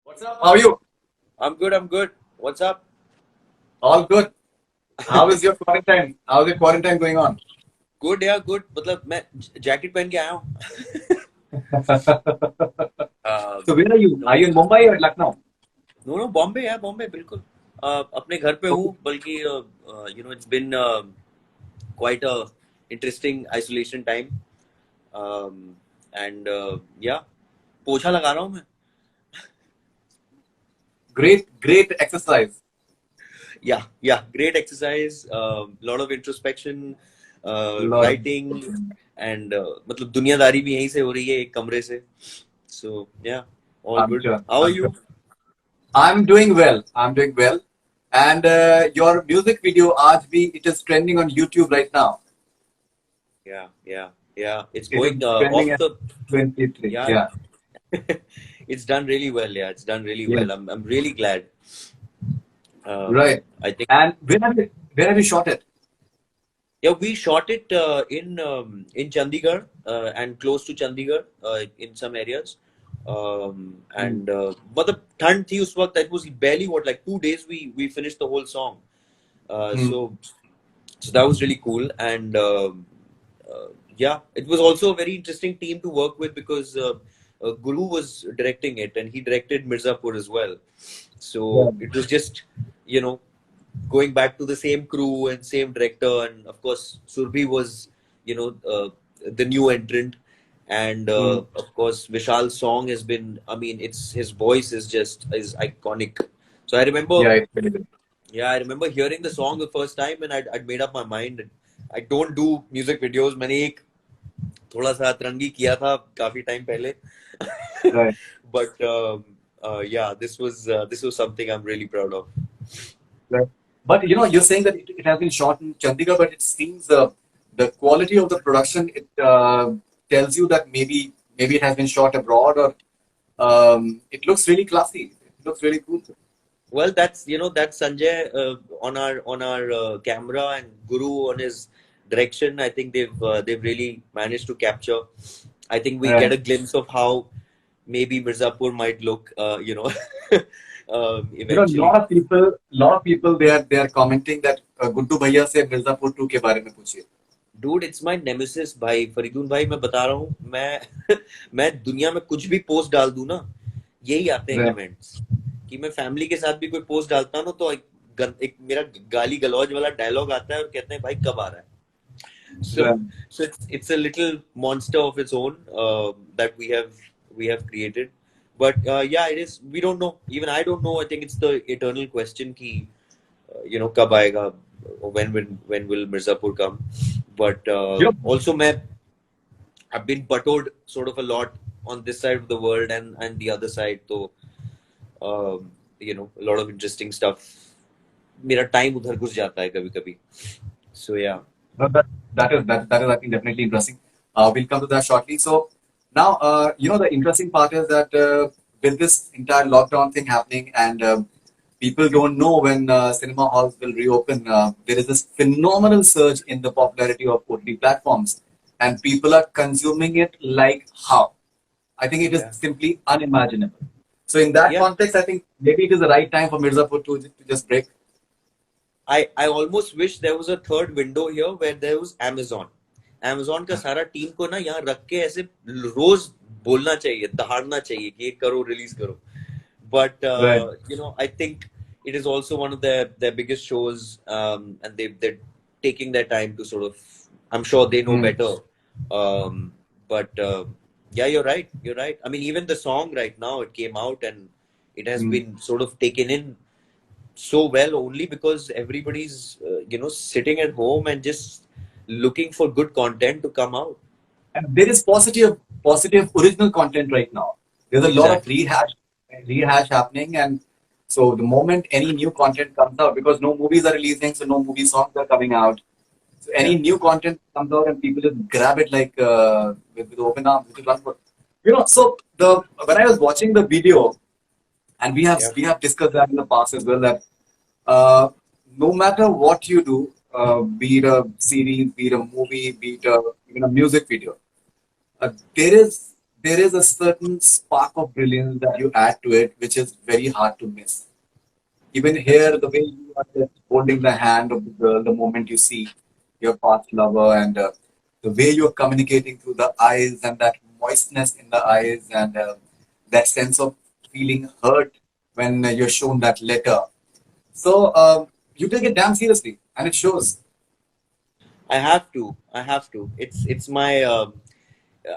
What's up? How are you? I'm good. I'm good. What's up? All good. How is your quarantine? How is your quarantine going on? Good या good. मतलब मैं jacket पहन के आया हूँ. So where are you? No, Are you in Mumbai or Lucknow? no, Bombay है बॉम्बे बिल्कुल. अपने घर पे हूँ बल्कि it's been quite a interesting isolation time. And yeah, पोछा लगा रहा हूँ मैं. Great exercise. Yeah, great exercise. Lot of introspection, Lot of. writing, and मतलब दुनियादारी भी यहीं से हो रही है एक कमरे से. So yeah, all I'm good. sure. How are I'm sure. you? I'm doing well. I'm doing well. And your music video, Aaj Bhi, it is trending on YouTube right now. Yeah. It's It is going trending off at the. 23. Yeah, Yeah. it's done really well. Yeah, it's done really Yes. well. I'm really glad. Right. I think. And where have you shot it? Yeah, we shot it in Chandigarh and close to Chandigarh in some areas. Hmm. And मतलब ठंड थी उस वक्त. That was barely like 2 days we finished the whole song. Hmm. So that was really cool. And uh, yeah, it was also a very interesting team to work with because Guru was directing it and he directed Mirzapur as well. Yeah. So it was just, you know, going back to the same crew and same director. And of course, Surbhi was, the new entrant. And Hmm. of course, Vishal's song has been, I mean, his voice is iconic. So I remember, Yeah. It's very good. yeah, I remember hearing the song the first time and I'd made up my mind. I don't do music videos. मैंने एक थोड़ा सा अतरंगी किया था काफी time पहले. Right. But yeah, this was something I'm really proud of. Right. But you're saying that it has been shot in Chandigarh, but it seems the quality of the production it tells you that maybe it has been shot abroad, or it looks really classy. It looks really cool. Well, that's Sanjay on our camera and Guru on his direction. I think they've really managed to capture. I think we get Right. a glimpse of how maybe Mirzapur might look. Lot Eventually. of people they are commenting that Guddu भैया से मिर्जापुर 2 के बारे में पूछिए. Dude it's my nemesis भाई. फरीदून भाई मैं बता रहा हूँ. मैं दुनिया में कुछ भी पोस्ट डाल दूं ना, यही आते हैं Right. कमेंट्स कि मैं फैमिली के साथ भी कोई पोस्ट डालता हूँ ना तो एक मेरा गाली गलौज वाला डायलॉग आता है और कहते हैं भाई कब आ रहा है. so Right. so it's a little monster of its own that we have created. But yeah, it is. We don't know. Even I don't know. I think it's the eternal question ki कब आएगा, when will Mirzapur come. But Yep. also I've been buttered sort of a lot on this side of the world and the other side. So a lot of interesting stuff. मेरा time उधर घुस जाता है कभी कभी. So yeah. No, that is I think definitely interesting. We'll come to that shortly. So now, the interesting part is that with this entire lockdown thing happening and people don't know when cinema halls will reopen, there is this phenomenal surge in the popularity of OTT platforms, and people are consuming it like how? I think it is Yeah. simply unimaginable. So in that Yeah. context, I think maybe it is the right time for Mirzapur to just break. I almost wish there was a third window here where there was Amazon. Amazon का सारा team को ना यहाँ रख के ऐसे रोज बोलना चाहिए, दहाड़ना चाहिए कि ये करो, रिलीज करो. But Right. I think it is also one of their biggest shows, and they're taking their time to sort of. I'm sure they know Hmm. better. But yeah, you're right. You're right. I mean, even the song right now, it came out and it has Hmm. been sort of taken in so well only because everybody's sitting at home and just looking for good content to come out. And there is positive original content right now. There's a lot of Exactly. rehash happening, and so the moment any new content comes out, because no movies are releasing, so no movie songs are coming out. So any Yeah. new content comes out, and people just grab it like with open arms, which is one for So the when I was watching the video, and we have Yeah. we have discussed that in the past as well, that no matter what you do, be it a series, be it a movie, be it even a music video, there is there is a certain spark of brilliance that you add to it, which is very hard to miss. Even here, the way you are just holding the hand of the girl the moment you see your past lover, and the way you're communicating through the eyes, and that moistness in the eyes, and that sense of feeling hurt when you're shown that letter. So you take it damn seriously, and it shows. I have to. I have to. It's my.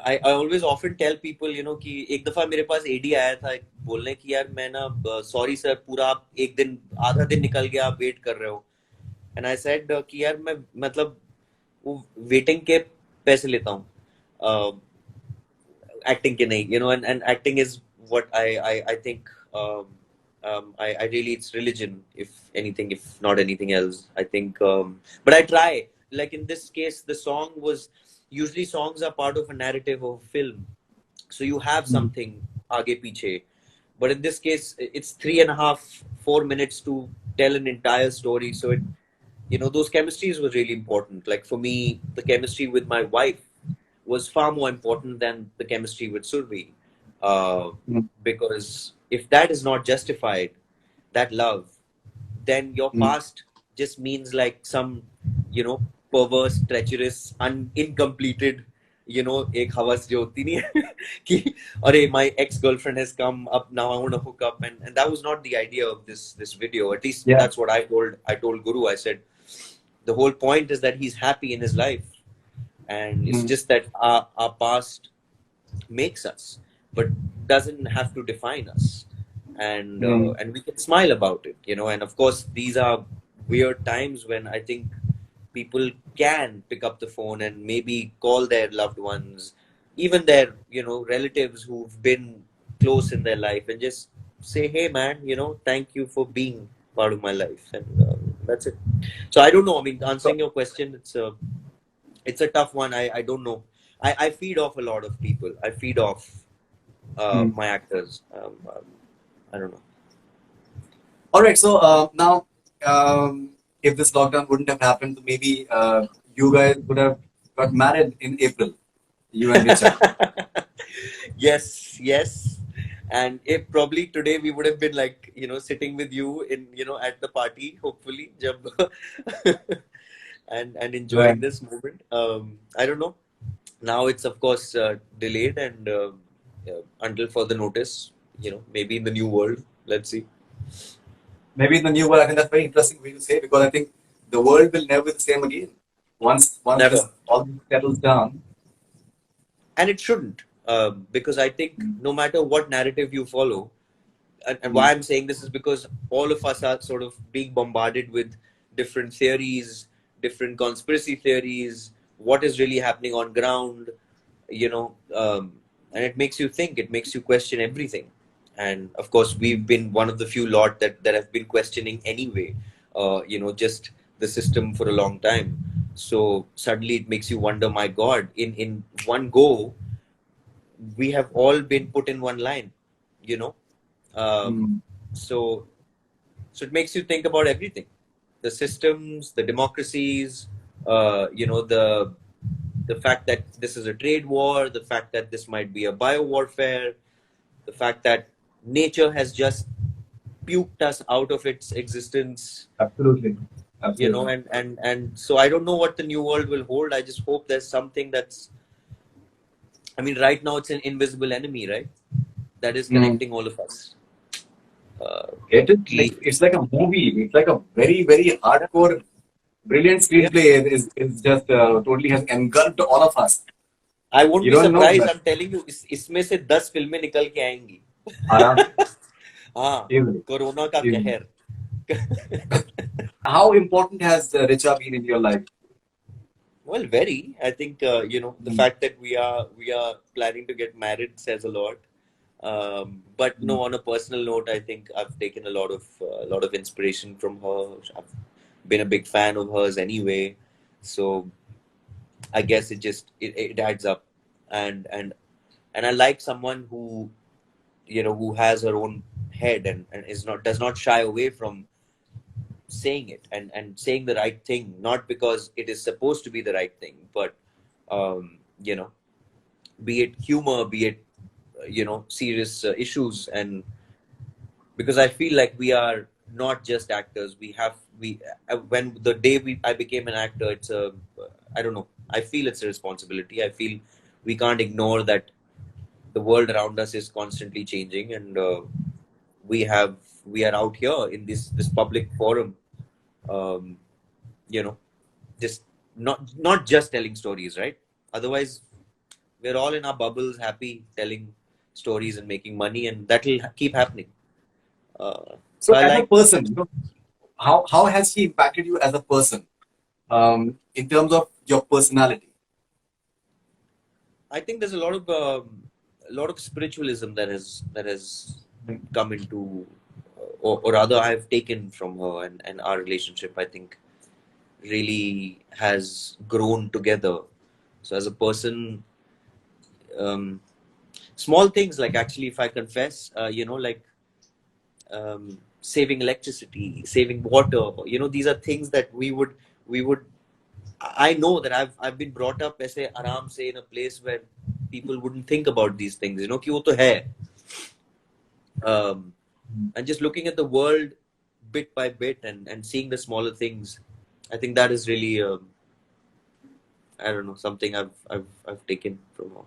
I always often tell people, कि एक दफा मेरे पास AD आया था बोलने कि यार मैं ना सॉरी सर पूरा आप एक दिन आधा दिन निकल गया आप वेट कर रहे हो एंड आई सेड कि यार मैं मतलब वो वेटिंग के पैसे लेता हूँ acting ke nahi, and acting is what I think I really it's religion if anything, if not anything else. I think but I try, like in this case the song was, usually songs are part of a narrative of a film, so you have Mm, something aage piche, but in this case it's 3.5 4 minutes to tell an entire story, so it, those chemistries were really important. Like for me, the chemistry with my wife was far more important than the chemistry with Survi. Uh, mm, because if that is not justified, that love, then your mm. past just means like some, perverse, treacherous, incompleted, एक हवस जो होती नहीं है कि अरे my ex girlfriend has come up now I want to hook up, and that was not the idea of this video. At least Yeah. that's what I told Guru. I said the whole point is that he's happy in his life, and it's Mm, just that our past makes us, but doesn't have to define us, mm, and we can smile about it, and of course these are weird times when I think people can pick up the phone and maybe call their loved ones, even their relatives who've been close in their life, and just say, hey man, thank you for being part of my life, and that's it. So I don't know, I mean, So, answering your question, it's a tough one. I don't know. I feed off a lot of people. I feed off mm. my actors. I don't know. All right. So now, if this lockdown wouldn't have happened, maybe you guys would have got married in April, you and Richa. Yes, yes. And if probably today we would have been like, sitting with you in, at the party, hopefully, and Right. enjoying this moment. I don't know. Now it's of course delayed and until further notice. Maybe in the new world. Let's see. Maybe in the new world, I think that's very interesting way to say, because I think the world will never be the same again. Once this Never. all settles down. And it shouldn't, because I think Mm, no matter what narrative you follow, and mm, why I'm saying this is because all of us are sort of being bombarded with different theories, different conspiracy theories, what is really happening on ground, and it makes you think, it makes you question everything. And of course we've been one of the few lot that have been questioning anyway, just the system for a long time. So suddenly it makes you wonder, my god, in one go we have all been put in one line, you know um, mm, so it makes you think about everything, the systems, the democracies, the fact that this is a trade war, the fact that this might be a bio warfare, the fact that nature has just puked us out of its existence, absolutely. Absolutely. and so I don't know what the new world will hold. I just hope there's something that's, I mean, right now it's an invisible enemy, right, that is Mm. connecting all of us. It is like Ki, it's like a movie. It's like a very very hardcore, brilliant yeah, screenplay. Is just totally has engulfed all of us. I won't You be don't know surprised. that. I'm telling you, इसमें से 10 फिल्में निकल के आएंगी. आराम हाँ, easily, corona का easily. कहर. How important has Richa been in your life? Well, very. I think the Mm, fact that we are planning to get married says a lot. But mm, no, on a personal note, I think I've taken a lot of inspiration from her. I've been a big fan of hers anyway, so I guess it adds up, and and I like someone who has her own head, and does not shy away from saying it, and saying the right thing, not because it is supposed to be the right thing, but um, you know be it humor, be it serious issues. And because I feel like we are not just actors. We when the day I became an actor, it's a I don't know. I feel it's a responsibility. I feel we can't ignore that the world around us is constantly changing, and we have we are out here in this public forum, um, you know, just not just telling stories, right? Otherwise, we're all in our bubbles, happy telling stories and making money, and that will keep happening. So So I as a like. person, how has he impacted you as a person, in terms of your personality? I think there's a lot of spiritualism that has come into, or rather, I've taken from her, and our relationship, I think, really has grown together. So as a person, um, small things like, actually, if I confess, like saving electricity, saving water, these are things that we would. I know that I've been brought up ऐसे आराम से in a place where people wouldn't think about these things, कि वो तो है. Um, and just looking at the world bit by bit, and seeing the smaller things, I think that is really I don't know, something I've taken from her.